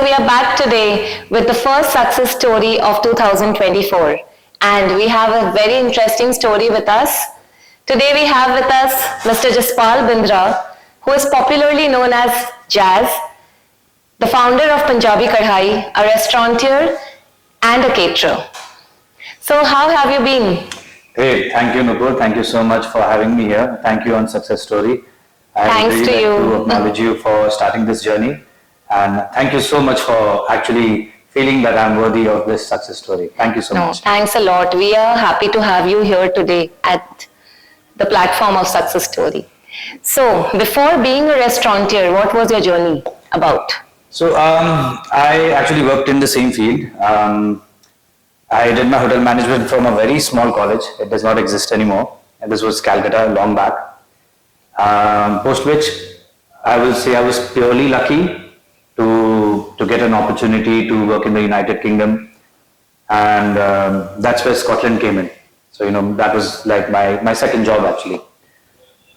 So we are back today with the first success story of 2024, and we have a very interesting story with us. Today we have with us Mr. Jaspal Bindra, who is popularly known as Jazz, the founder of Punjabi Kadhai, a restaurateur and a caterer. So how have you been? Great, thank you Nupur, thank you so much for having me here. Thank you on Success Story. Thanks really to like you. to acknowledge you for starting this journey, and thank you so much for actually feeling that I'm worthy of this success story. Thank you so much. Thanks a lot. We are happy to have you here today at the platform of Success Story. So before being a restaurateur, what was your journey about? So I actually worked in the same field. I did my hotel management from a very small college. It does not exist anymore. And this was Calcutta long back. Post which I will say I was purely lucky to get an opportunity to work in the United Kingdom, and that's where Scotland came in. So that was like my second job actually.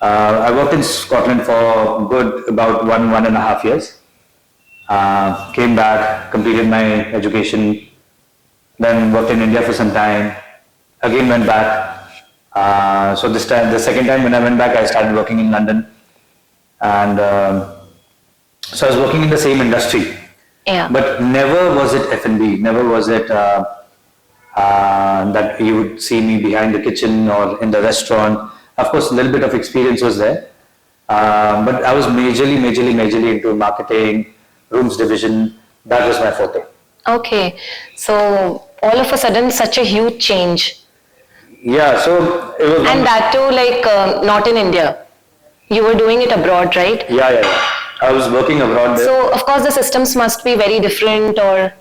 I worked in Scotland for good about 1.5 years. Came back, completed my education, then worked in India for some time. Again went back. So this time, the second time when I went back, I started working in London, and so I was working in the same industry. Yeah. But never was it F&B. Never was it that you would see me behind the kitchen or in the restaurant. Of course, a little bit of experience was there, but I was majorly into marketing, rooms division. That was my forte. Okay, so all of a sudden, such a huge change. Yeah, so it was. And that too, like not in India. You were doing it abroad, right? Yeah. I was working abroad there. So of course the systems must be very different, or.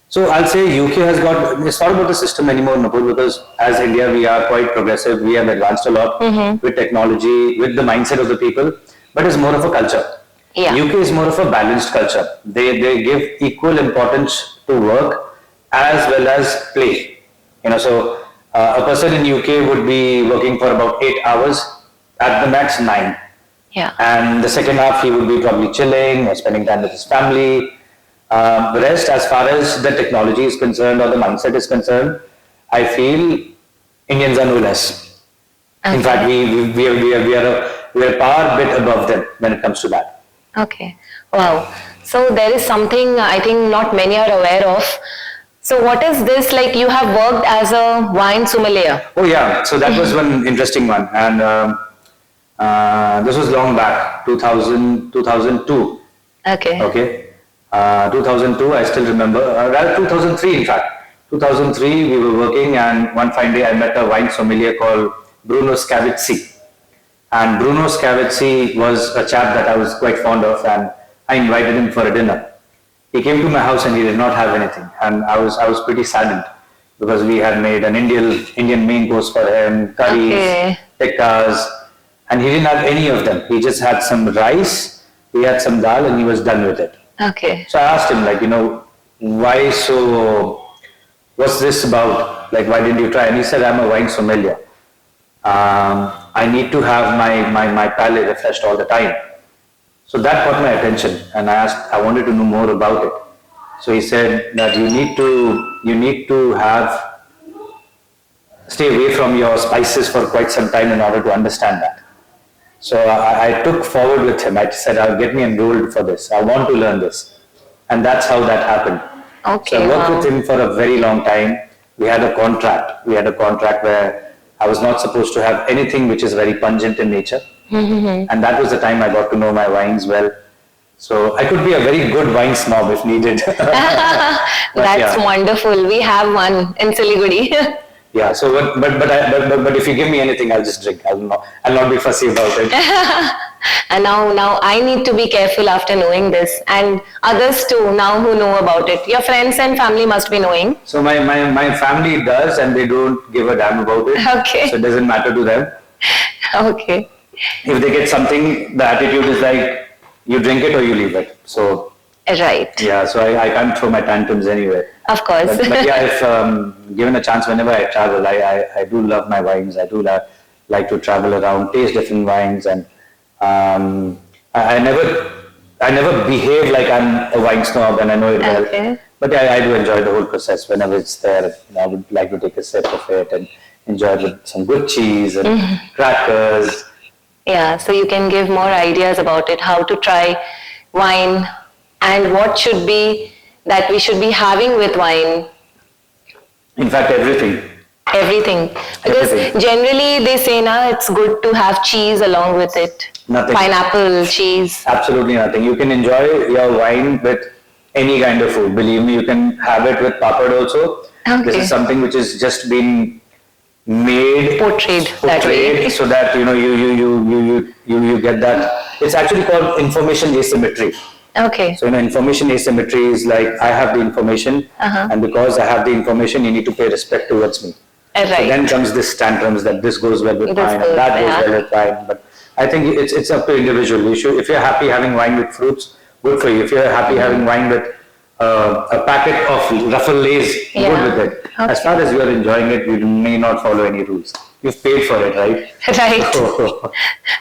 So I'll say UK has got, it's not about the system anymore, Nupur, because as India we are quite progressive. We have advanced a lot with technology, with the mindset of the people, but it's more of a culture. Yeah. UK is more of a balanced culture. They give equal importance to work as well as play. So a person in UK would be working for about 8 hours, at the max 9. Yeah. And the second half he would be probably chilling or spending time with his family. The rest, as far as the technology is concerned or the mindset is concerned, I feel Indians are no less. Okay. In fact, we are a far bit above them when it comes to that. Okay. Wow. So there is something I think not many are aware of. So what is this, like you have worked as a wine sommelier? Oh yeah, so that was one interesting one, and this was long back, 2002. Okay. 2002, I still remember, 2003 in fact. 2003 we were working, and one fine day I met a wine sommelier called Bruno Scavizzi. And Bruno Scavizzi was a chap that I was quite fond of, and I invited him for a dinner. He came to my house and he did not have anything, and I was pretty saddened because we had made an Indian main course for him, curries, tikkas, and he didn't have any of them. He just had some rice, he had some dal, and he was done with it. Okay. So I asked him, like, why so, what's this about? Like, why didn't you try? And he said, I'm a wine sommelier. I need to have my palate refreshed all the time. So that caught my attention, and I wanted to know more about it. So he said that you need to stay away from your spices for quite some time in order to understand that. So I took forward with him. I said, I'll get me enrolled for this. I want to learn this. And that's how that happened. Okay. So I worked with him for a very long time. We had a contract. Where I was not supposed to have anything which is very pungent in nature. And that was the time I got to know my wines well. So I could be a very good wine snob if needed. That's wonderful. We have one in Siliguri. Yeah. So, but if you give me anything, I'll just drink. I'll not be fussy about it. And now I need to be careful after knowing this, and others too now who know about it. Your friends and family must be knowing. So my family does, and they don't give a damn about it. Okay. So it doesn't matter to them. Okay. If they get something, the attitude is like, you drink it or you leave it. So. Right. Yeah, so I can't throw my tantrums anyway. Of course. But yeah, if given a chance, whenever I travel, I do love my wines. I do like to travel around, taste different wines, and I I never behave like I'm a wine snob and I know it well. Okay. But I do enjoy the whole process. Whenever it's there, I would like to take a sip of it and enjoy it with some good cheese and crackers. Yeah, so you can give more ideas about it, how to try wine and what should be that we should be having with wine. In fact, everything. Everything. Because Everything. generally they say now it's good to have cheese along with it. Nothing. Pineapple, cheese. Absolutely nothing. You can enjoy your wine with any kind of food. Believe me, you can have it with papad also. Okay. This is something which has just been made, Portrayed that way. so that you get that. It's actually called information asymmetry. Okay. So information asymmetry is like I have the information, and because I have the information, you need to pay respect towards me. So Right. then comes this tantrums that this goes well with This wine goes, and that yeah. goes well with wine. But I think it's up to individual. If you're happy having wine with fruits, good for you. If you're happy having wine with a packet of Ruffle Lays, Yeah. good with it. As far as you are enjoying it, you may not follow any rules. You've paid for it, right? Right.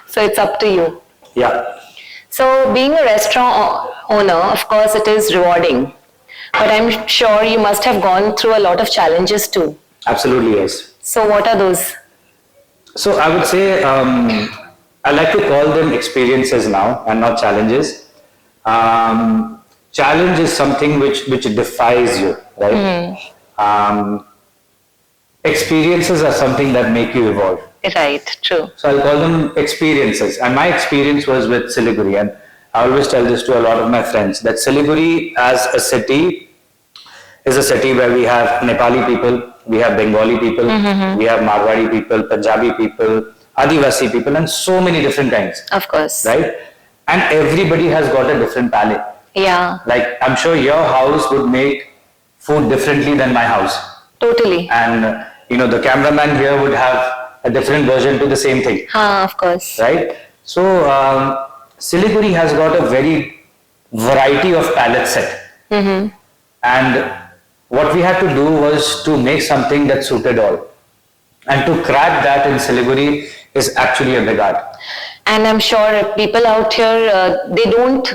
So it's up to you. Yeah. So being a restaurant owner, of course, it is rewarding. But I'm sure you must have gone through a lot of challenges too. Absolutely, yes. So what are those? So I would say I like to call them experiences now and not challenges. Challenge is something which defies you, right? Experiences are something that make you evolve. Right, true. So I'll call them experiences. And my experience was with Siliguri. And I always tell this to a lot of my friends that Siliguri as a city is a city where we have Nepali people, we have Bengali people, we have Marwari people, Punjabi people, Adivasi people, and so many different kinds, Of course. right? And everybody has got a different palate. Yeah, Like I'm sure your house would make food differently than my house. totally. And the cameraman here would have a different version to the same thing, Of course. right? So Siliguri has got a very variety of palette set, and what we had to do was to make something that suited all, and to crack that in Siliguri is actually a big art. And I'm sure people out here, they don't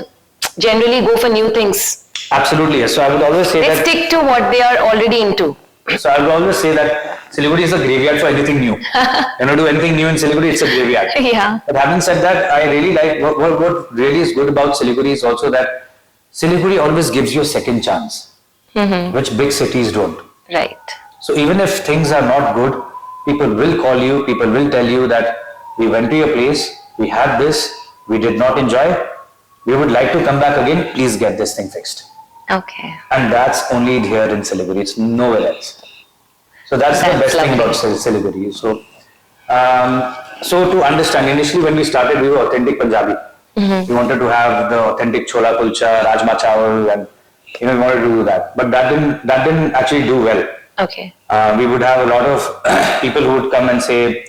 generally go for new things. Absolutely, yes. So I would always say They that. stick to what they are already into. So I would always say that Siliguri is a graveyard for anything new. Do anything new in Siliguri, it's a graveyard. Yeah. But having said that, I really like what really is good about Siliguri is also that Siliguri always gives you a second chance, which big cities don't. Right. So even if things are not good, people will call you, people will tell you that we went to your place, we had this, we did not enjoy, we would like to come back again, please get this thing fixed. Okay. And that's only here in Siliguri, it's nowhere else. So that's the best thing about Siliguri. So to understand, initially when we started, we were authentic Punjabi. We wanted to have the authentic chola kulcha, rajma chawal, and we wanted to do that. But that didn't actually do well. Okay. We would have a lot of people who would come and say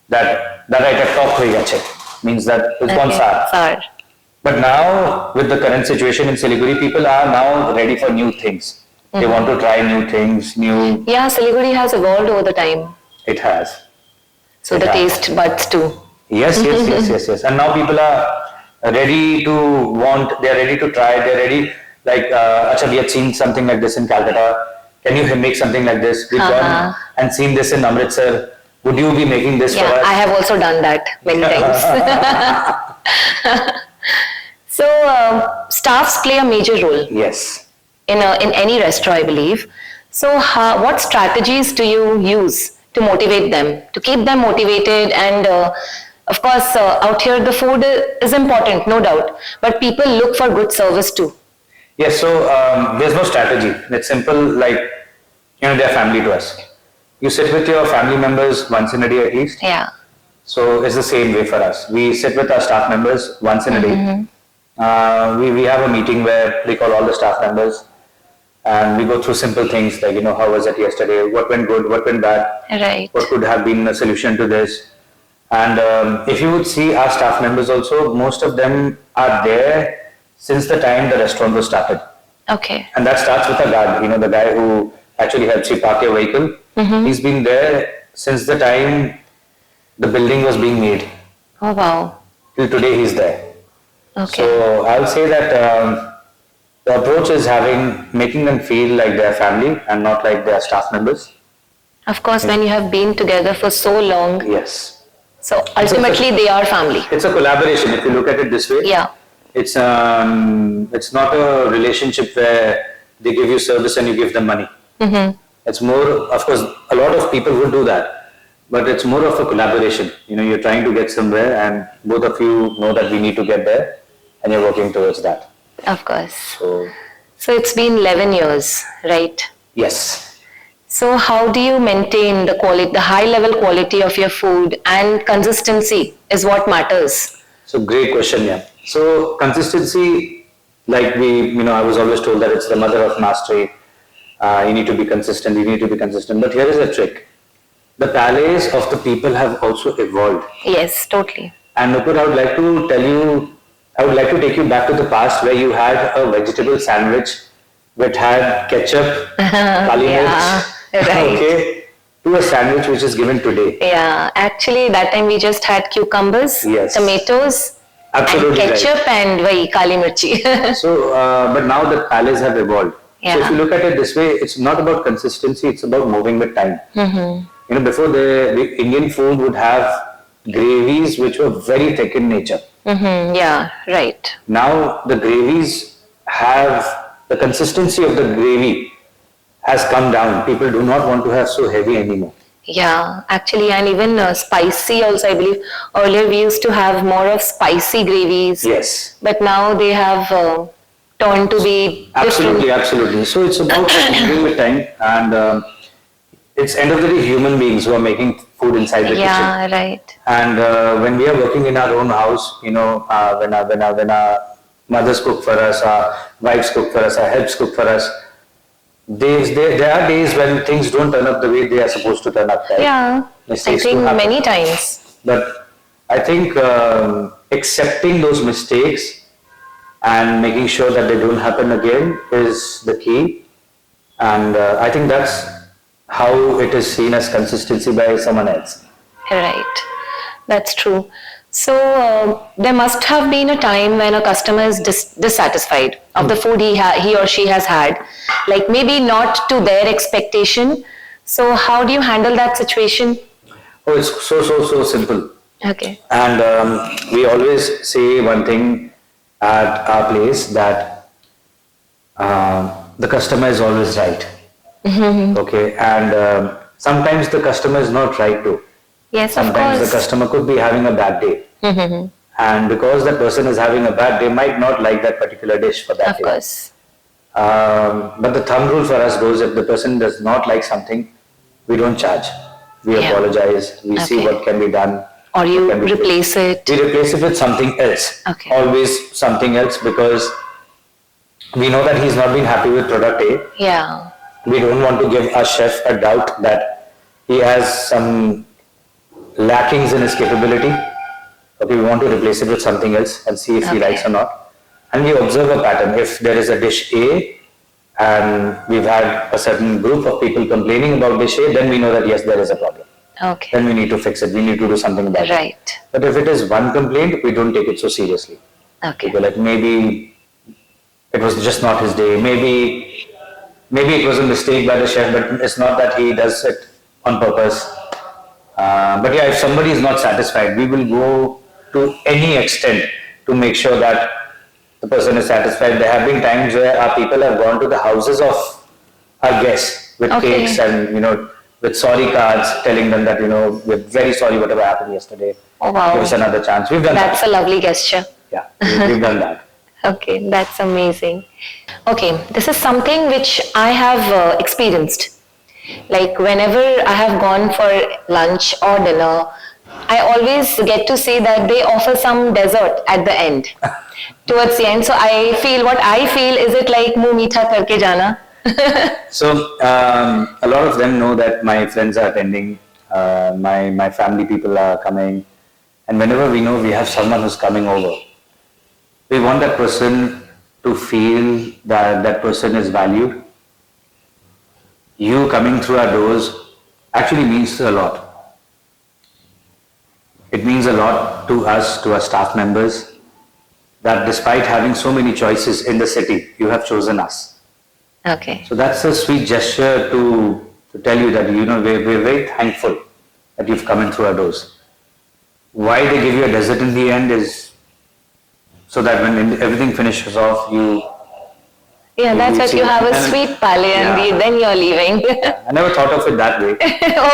that I talk hoye gache, means that it's gone far. Far. But now, with the current situation in Siliguri, people are now ready for new things. They want to try new things, Yeah, Siliguri has evolved over the time. It has. So It the has. taste buds too. Yes. And now people are ready they're ready to try, they're ready, like, Acha, we had seen something like this in Calcutta. Can you make something like this? We've gone and seen this in Amritsar. Would you be making this for Yeah, us? I have also done that many times. So staffs play a major role Yes. in any restaurant, I believe. So what strategies do you use to motivate them, to keep them motivated? And of course, out here the food is important, no doubt, but people look for good service too. Yes, so there's no strategy. It's simple, like, they're family to us. You sit with your family members once in a day at least. Yeah. So it's the same way for us. We sit with our staff members once in a day. We have a meeting where we call all the staff members and we go through simple things like, how was it yesterday? What went good? What went bad? Right. What could have been a solution to this? And if you would see our staff members also, most of them are there since the time the restaurant was started. Okay. And that starts with a guard, the guy who actually helps you park your vehicle. He's been there since the time the building was being made. Oh wow. Till today he's there. Okay. So I'll say that the approach is making them feel like they're family and not like they're staff members. Of course, when you have been together for so long, Yes. so ultimately they are family. It's a collaboration. If you look at it this way, Yeah. It's not a relationship where they give you service and you give them money. Mm-hmm. It's more, of course, a lot of people would do that, but it's more of a collaboration. You're trying to get somewhere, and both of you know that we need to get there, and you're working towards that. Of course. So, So it's been 11 years, right? yes. So how do you maintain the quality, the high level quality of your food, and consistency is what matters? So great question, yeah. So consistency, like I was always told that it's the mother of mastery. You need to be consistent, you need to be consistent. But here is a trick. The palates of the people have also evolved. Yes, totally. And Nupur, I would like to take you back to the past where you had a vegetable sandwich which had ketchup, kali Yeah, mirch, right. okay, to a sandwich which is given today. Yeah, actually that time we just had cucumbers, Yes. tomatoes, Absolutely and right. ketchup and kali mirchi. So, but now the palates have evolved. So if Yeah. you look at it this way, it's not about consistency, it's about moving with time. Mm-hmm. Before the Indian food would have gravies which were very thick in nature. Mm-hmm. Yeah, right. Now the gravies the consistency of the gravy has come down. People do not want to have so heavy anymore. Yeah, actually, and even spicy also, I believe. Earlier we used to have more of spicy gravies. Yes. But now they have turned to be Absolutely, different. absolutely. So it's about moving with time, and it's end of the day human beings who are making food inside the kitchen. Yeah, right. And when we are working in our own house, when our mothers cook for us, our wives cook for us, our helps cook for us, there are days when things don't turn up the way they are supposed to turn up. Right? Yeah, I Mistakes think do happen. many times. But I think accepting those mistakes and making sure that they don't happen again is the key. And I think that's how it is seen as consistency by someone else. Right, that's true. So there must have been a time when a customer is dissatisfied of the food he or she has had, like maybe not to their expectation. So how do you handle that situation? Oh, it's so simple. Okay. And we always say one thing at our place that the customer is always right. Okay, and sometimes the customer is not right too. Yes, of Sometimes the course. customer could be having a bad day. And because that person is having a bad day, might not like that particular dish for that Of day. course. But the thumb rule for us goes, if the person does not like something, we don't charge. We Yeah. apologize. We see Okay. what can be done. Or you what can be replace it. We replace it with something else. Okay. Always something else, because we know that he's not been happy with product A. Yeah. We don't want to give our chef a doubt that he has some lackings in his capability. Okay, we want to replace it with something else and see if he Okay. likes or not. And we observe a pattern. If there is a dish A and we've had a certain group of people complaining about dish A, then we know that yes, there is a problem. Okay. Then we need to fix it. We need to do something about it. Right. But if it is one complaint, we don't take it so seriously. Okay. People like, maybe it was just not his day. Maybe it was a mistake by the chef, but it's not that he does it on purpose. But yeah, if somebody is not satisfied, we will go to any extent to make sure that the person is satisfied. There have been times where our people have gone to the houses of our guests with Okay. cakes and, with sorry cards, telling them that, we're very sorry whatever happened yesterday. Oh, wow. Give us another chance. We've done That's that. a lovely gesture. Yeah, we've done that. Okay, that's amazing. Okay, this is something which I have experienced. Like whenever I have gone for lunch or dinner, I always get to say that they offer some dessert at the end, towards the end. So what I feel, is it like muh meetha karke jana? So a lot of them know that my friends are attending, my family people are coming, and whenever we know we have someone who's coming over, we want that person to feel that that person is valued. You coming through our doors actually means a lot. It means a lot to us, to our staff members. that despite having so many choices in the city, you have chosen us. Okay. So that's a sweet gesture to tell you that, we're very thankful that you've come in through our doors. Why they give you a dessert in the end is so that when everything finishes off, Yeah, that's what you have a sweet palais and then you're leaving. I never thought of it that way.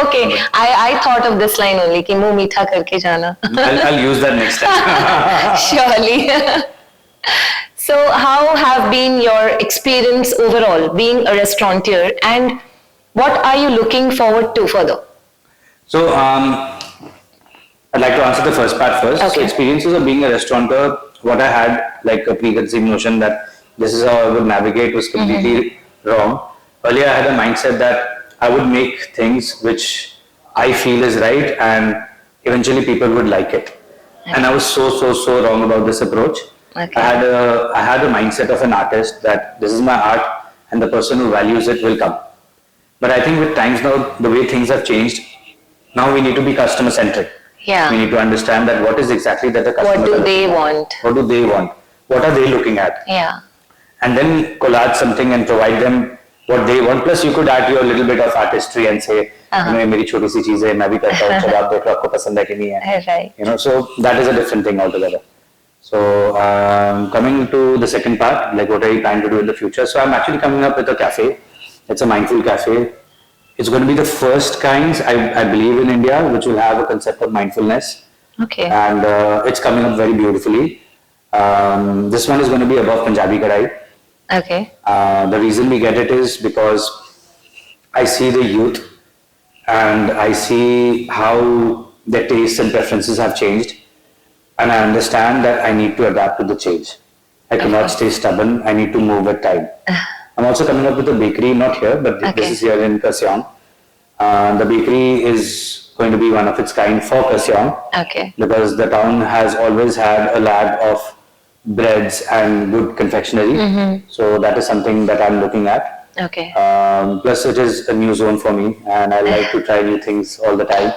Okay, I thought of this line only, कि मुंह मीठा करके जाना. I'll use that next time. Surely. So how have been your experience overall being a restaurateur, and what are you looking forward to further? So I'd like to answer the first part first. Okay. So experiences of being a restaurateur, what I had like a preconceived notion that this is how I would navigate was completely wrong. Earlier I had a mindset that I would make things which I feel is right and eventually people would like it. Okay. And I was so wrong about this approach. Okay. I had a mindset of an artist that this is my art and the person who values it will come. But I think with times now, the way things have changed, now we need to be customer centric. Yeah. We need to understand that what is exactly that the customer What do they want? What do they want? What are they looking at? Yeah. And then collage something and provide them what they want. Plus you could add your little bit of artistry and say, मेरी छोटी सी चीज़ है, मैं भी करता हूँ, चलो आप देख लो आपको पसंद है कि नहीं है. Right. So that is a different thing altogether. So coming to the second part, like what are you planning to do in the future? So I'm actually coming up with a cafe. It's a mindful cafe. It's going to be the first kinds, I believe, in India, which will have a concept of mindfulness. Okay. And it's coming up very beautifully. This one is going to be above Punjabi Kadhai. Okay. The reason we get it is because I see the youth and I see how their tastes and preferences have changed. And I understand that I need to adapt to the change. I cannot stay stubborn. I need to move with time. I'm also coming up with a bakery, not here, but this is here in Kurseong. The bakery is going to be one of its kind for Kurseong. Okay. Because the town has always had a lab of breads and good confectionery. So that is something that I'm looking at. Okay. Plus it is a new zone for me and I like to try new things all the time.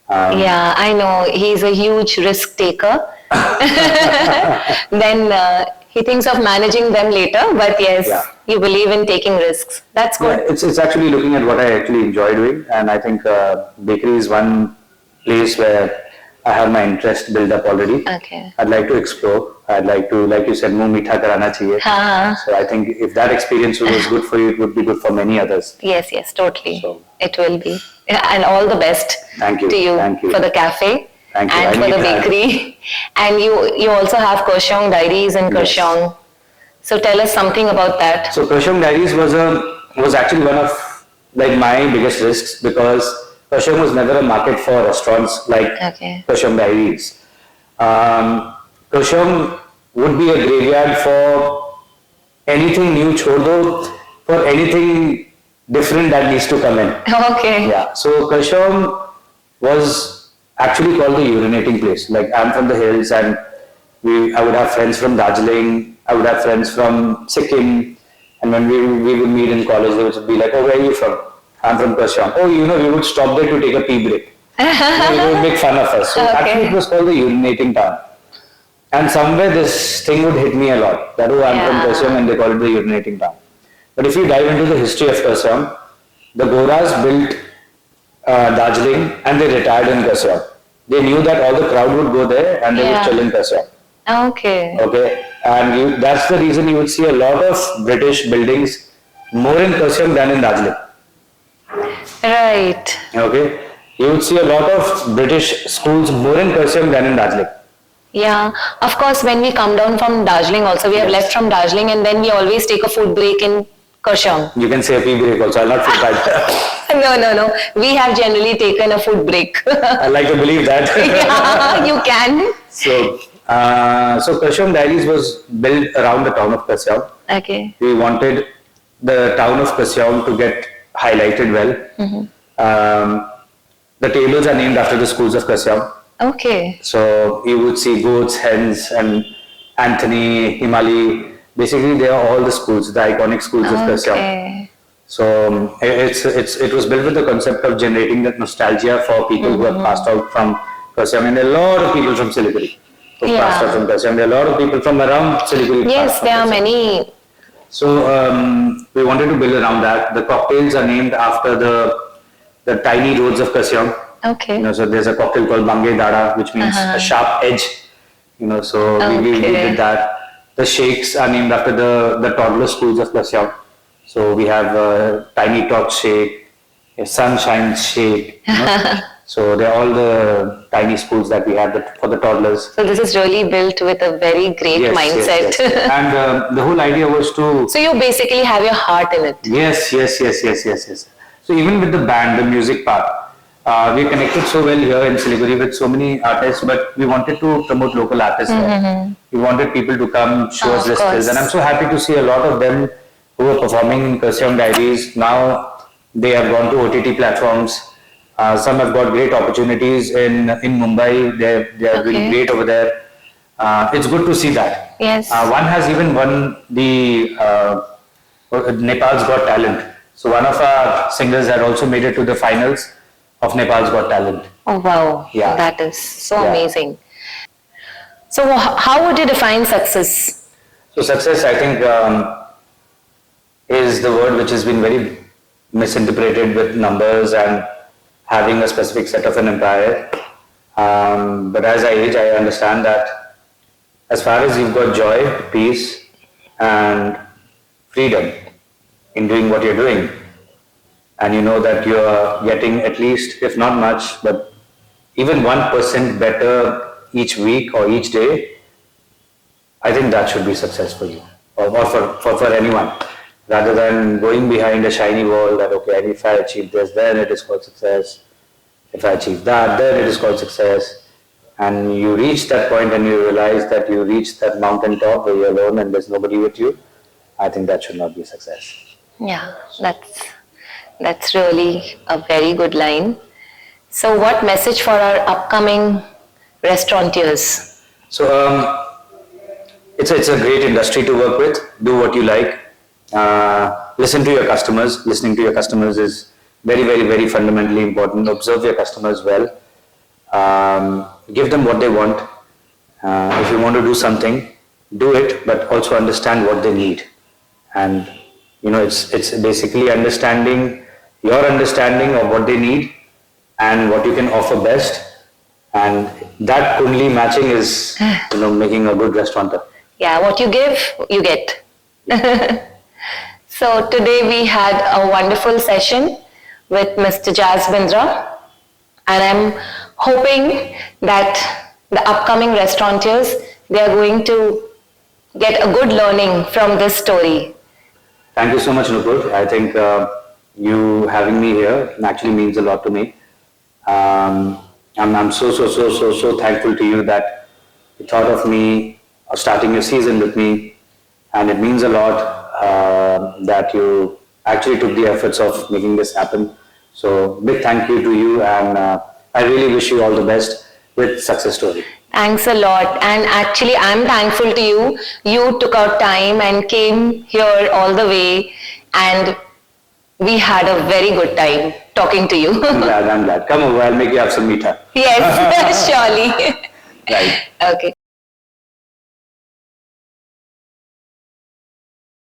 Yeah, I know. He's a huge risk taker. Then he thinks of managing them later, but yes, you believe in taking risks. That's good. Yeah, it's actually looking at what I actually enjoy doing, and I think bakery is one place where I have my interest built up already. Okay. I'd like to explore. I'd like to, like you said, muh meetha karana chahiye. So I think if that experience was good for you, it would be good for many others. Yes, totally. So, it will be. And all the best Thank you. to you, Thank you for the cafe. Thank you. And for the bakery. And you also have Kadhai Diaries in Kurseong. So tell us something about that. So Kadhai Diaries was actually one of like my biggest risks because Kadhai was never a market for restaurants like Kadhai Diaries. Kadhai would be a graveyard for anything new, chhod do, for anything different that needs to come in. Okay. Yeah. So Kadhai was actually called the urinating place. Like I'm from the hills and I would have friends from Darjeeling, I would have friends from Sikkim, and when we would meet in college, they would be like, oh, where are you from? I'm from Kadhai. Oh, we would stop there to take a pee break. They would make fun of us. So actually it was called the urinating town. And somewhere this thing would hit me a lot. That I'm from Kadhai and they call it the urinating town. But if you dive into the history of Kadhai, the Goras built Darjeeling and they retired in Kadhai. They knew that all the crowd would go there and they would chill in Kadhai. Okay. And that's the reason you would see a lot of British buildings more in Kadhai than in Darjeeling. Right. Okay. You would see a lot of British schools more in Kadhai than in Darjeeling. Yeah, of course, when we come down from Darjeeling also, we have left from Darjeeling and then we always take a food break in Kadhai. You can say a pee break also, I'll not feel bad. No. We have generally taken a food break. I like to believe that. Yeah, you can. So Kadhai Diaries was built around the town of Kadhai. Okay. We wanted the town of Kadhai to get highlighted well. The tables are named after the schools of Kadhai. Okay. So you would see goats, hens, and Anthony, Himali. Basically, they are all the schools, the iconic schools of Kadhai. So it was built with the concept of generating that nostalgia for people who have passed out from Kadhai, and a lot of people from Siliguri. of Yeah. pasta from Kasyam. There are a lot of people from around Siliguri. Yes, there are many. So we wanted to build around that. The cocktails are named after the tiny roads of Kasyam. Okay. So there's a cocktail called Bange Dada, which means a sharp edge. So we did that. The shakes are named after the toddler schools of Kasyam. So we have a Tiny Tot shake, a Sunshine shake. So they're all the tiny schools that we have for the toddlers. So this is really built with a very great mindset. Yes. And the whole idea was to... So you basically have your heart in it. Yes. So even with the band, the music part, we connected so well here in Siliguri with so many artists, but we wanted to promote local artists. We wanted people to come, show us their skills, and I'm so happy to see a lot of them who are performing in Catering Diaries. Now they have gone to OTT platforms. Some have got great opportunities in Mumbai. They are doing great over there. It's good to see that. Yes. One has even won the Nepal's Got Talent. So one of our singers had also made it to the finals of Nepal's Got Talent. Oh wow, Yeah. that is so amazing. So how would you define success? So success, I think, is the word which has been very misinterpreted with numbers and having a specific set of an empire. But as I age, I understand that as far as you've got joy, peace, and freedom in doing what you're doing, and you know that you're getting at least, if not much, but even 1% better each week or each day, I think that should be success for you, or for anyone, rather than going behind a shiny wall that, okay, if I achieve this, then it is called success. If I achieve that, then it is called success. And you reach that point and you realize that you reached that mountain top where you're alone and there's nobody with you. I think that should not be success. Yeah, that's really a very good line. So what message for our upcoming restaurateurs? So it's a great industry to work with. Do what you like. Listen to your customers. Listening to your customers is very, very, very fundamentally important. Observe your customers well. Give them what they want. If you want to do something, do it, but also understand what they need. And it's basically understanding your understanding of what they need and what you can offer best. And that kundli matching is, making a good restaurateur. Yeah, what you give, you get. So today we had a wonderful session with Mr. Bindra, and I'm hoping that the upcoming restaurateurs, they are going to get a good learning from this story. Thank you so much, Nupur. I think you having me here actually means a lot to me. I'm so thankful to you that you thought of me starting your season with me, and it means a lot that you actually took the efforts of making this happen. So big thank you to you, and I really wish you all the best with success story. Thanks a lot, and actually I'm thankful to you. You took out time and came here all the way, and we had a very good time talking to you. I'm glad. Come over, I'll make you have some meetha. Yes, surely. Right. Okay.